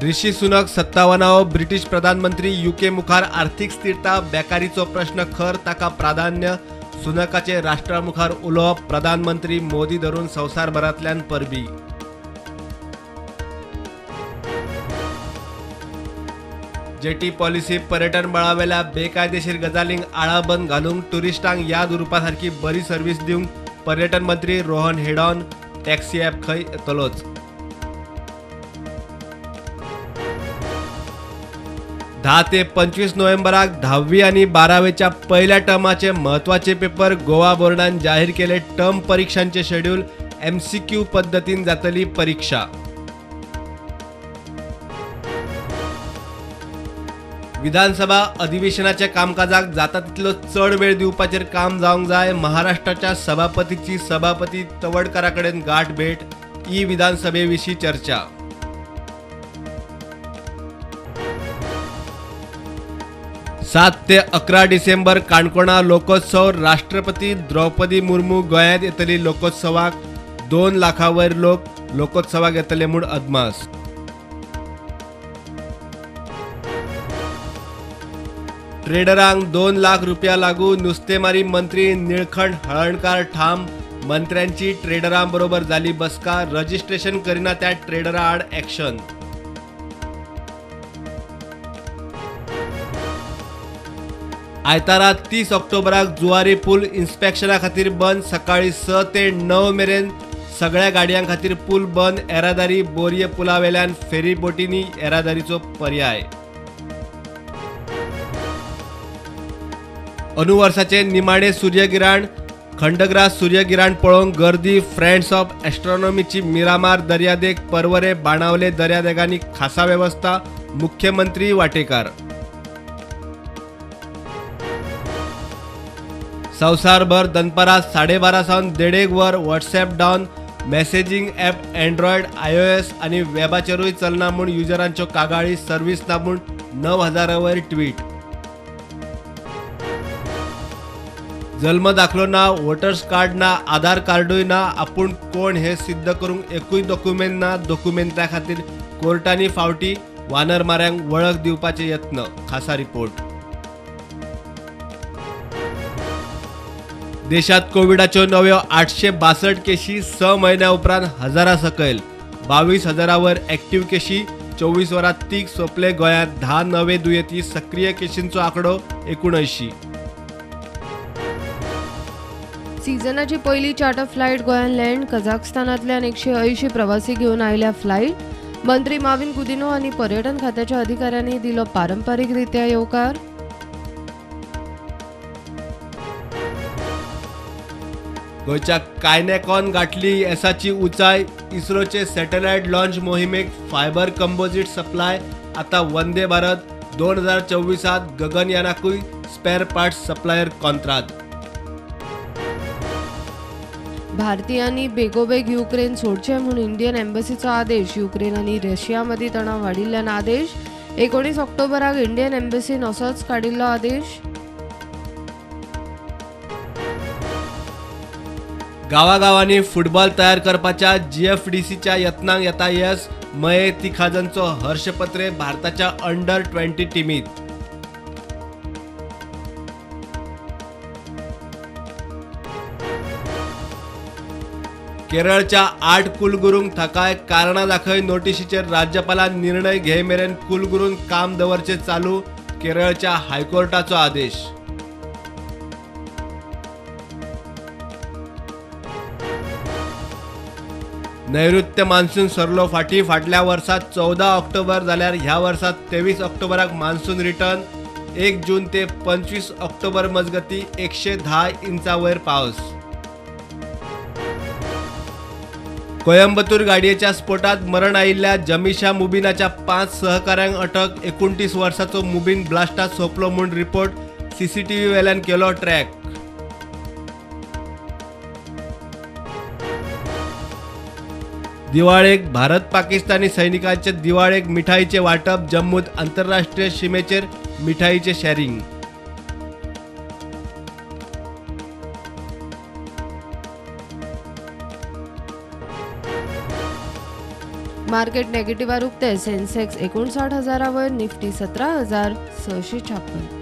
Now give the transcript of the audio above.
Rishi Sunak 57व British प्रधानमंत्री UK मुखार आर्थिक स्थिरता बेकारीचो प्रश्न खर ताका प्राधान्य सुनकाचे राष्ट्रा मुखार उलोवप प्रधानमंत्री मोदी धरून संवसारभरांतल्यान परबी जेटी पॉलिसी पर्यटन बळावेल्या बेकायदेशीर गजालींक आळाबंद घालूंक टुरिस्टांक याद उरपा सारखी बरी सर्व्हिस दिवंक पर्यटन मंत्री रोहन हेडॉन टॅक्सी ॲप खंय येतलोच 10 ते 25 नोव्हेंबराक 10वी आणि 12वेच्या पहिल्या टर्माचे महत्वाचे पेपर गोवा बोर्डान जाहीर केले. टर्म परीक्षांचे शेड्यूल MCQ पद्धतीन जातली परीक्षा. विधानसभा अधिवेशनाच्या कामकाजाक जाता तितलो चढ वेळ दिवपाचेर काम जावंक जाय. महाराष्ट्राच्या सभापतीची सभापती तवडकरा कडेन गाठ भेट. ई विधानसभेविशीं चर्चा. सात ते 11 डिसेंबर काणकोणा लोकोत्सव. राष्ट्रपती द्रौपदी मुर्मू गोंयांत येतली लोकोत्सवाक. 2 लाखांवयर लोक लोकोत्सवाक येतले म्हूण अदमास. ट्रेडरांक 2 लाख रुपया लागू. नुस्तेमारी मंत्री निळखंड हळर्णकार ठाम. मंत्र्यांची ट्रेडरां बरोबर जाली बसका. रजिस्ट्रेशन करिना त्या ट्रेडरा आड ॲक्शन. आयतारा 30 ऑक्टोबराक जुवारी पूल इन्स्पेक्शना खातीर बंद. सकाळी 6 ते 9 मेरेन सगळ्या गाडयां खातीर पूल बंद. येरादारी बोरये पुलावेल्यान फेरी बोटींनी येरादारीचो पर्याय. अनुवर्साचे निमाणे सूर्यगिराण. खंडग्रास सूर्यगिराण पळोवंक गर्दी. फ्रेंड्स ऑफ एस्ट्रॉनॉमीची मिरामार दर्यादेग परवरे बाणावले दर्यादेगांनी खासा व्यवस्था. मुख्यमंत्री वाटेकार. संवसारभर दनपारां 12:30 सावन 1.5 वर WhatsApp down. Messaging app Android iOS आणि वेबाचेरूय चलना म्हूण युजरांच्यो कागाळी. सर्व्हिस ना म्हूण 9,000 वयर ट्वीट. जल्म दाखलो ना, वोटर्स कार्ड ना, आधार कार्डूय ना. आपूण कोण हे सिद्ध करूंक एकूय डॉक्युमेंट ना. डॉक्युमेंटा खातीर कोर्टांनी फावटी वानर माऱ्यांक वळख दिवपाचे यत्न. खासा रिपोर्ट. देशात कोविडाच्यो नव्यो 862 केशी. 6 म्हयन्या उपरांत 1000 सकयल. 22,000 वयर ॲक्टिव्ह केशी. 24 वरांत तीख सोंपले. गोंयांत 10 नवे दुयेंती. सक्रिय केशींचो आंकडो 79. सिजनाची पहिली चार्टर फ्लायट गोंयांत लँड. कझाकस्तानांतल्यान 180 प्रवासी घेऊन आयल्या फ्लायट. मंत्री माविन कुदिनो आनी पर्यटन खात्याच्या अधिकाऱ्यांनी दिलो पारंपारीक रित्या येवकार. गोंयच्या कायनेकॉन गाठली येसाची उंचाय. इस्रोचे सॅटेलायट लॉन्च मोहिमेक फायबर कंपोजिट सप्लाय. आता वंदे भारत 2024 गगनयानाकूय स्पेअर पार्ट्स सप्लायर कॉन्त्रात. भारतीयांनी बेगोबेग युक्रेन सोडचे म्हणून इंडियन एम्बसीचो आदेश. युक्रेन आनी रशिया मदीं तणाव वाडिल्ल्यान आदेश. 19 ऑक्टोबराक इंडियन एम्बसीन असोच काडिल्लो आदेश. गावागावांनी फुटबॉल तयार करपाच्या GFDCच्या यत्नांक येता येस. मये तिखाजनचो हर्षपत्रे भारताच्या अंडर-20 टीमीत. केरळच्या 8 कुलगुरूंक थाकाय. कारणां दाखय नोटीशीचेर राज्यपालान निर्णय घे मेरेन कुलगुरूंक काम दवरचे चालू. केरळच्या हायकोर्टाचो आदेश. नैऋत्य मान्सून सरलो फाटी. फाटल्या वर्सात 14 ऑक्टोबर जाल्यार ह्या वर्सात 23 ऑक्टोबराक मान्सून रिटर्न. 1 जून ते 25 ऑक्टोबर मजगती 110 इंचा वयर पावस. कोयंबतूर गाडयेच्या स्फोटात मरण आयिल्ल्या जमिशा मुबिनाच्या 5 सहकाऱ्यांक अटक. 29 वर्साचो मुबीन ब्लास्टात सोंपलो म्हूण रिपोर्ट. CCTV वेल्यान केलो ट्रॅक. दिवाळेक भारत पाकिस्तानी सैनिकांचे दिवाळेक मिठाईचे वाटप. जम्मूत आंतरराष्ट्रीय सीमेचेर मिठाईचे शेअरिंग. मार्केट नेगेटिव्हार उक्ते सेन्सेक्स 59,000 वयर, निफ्टी 17,656.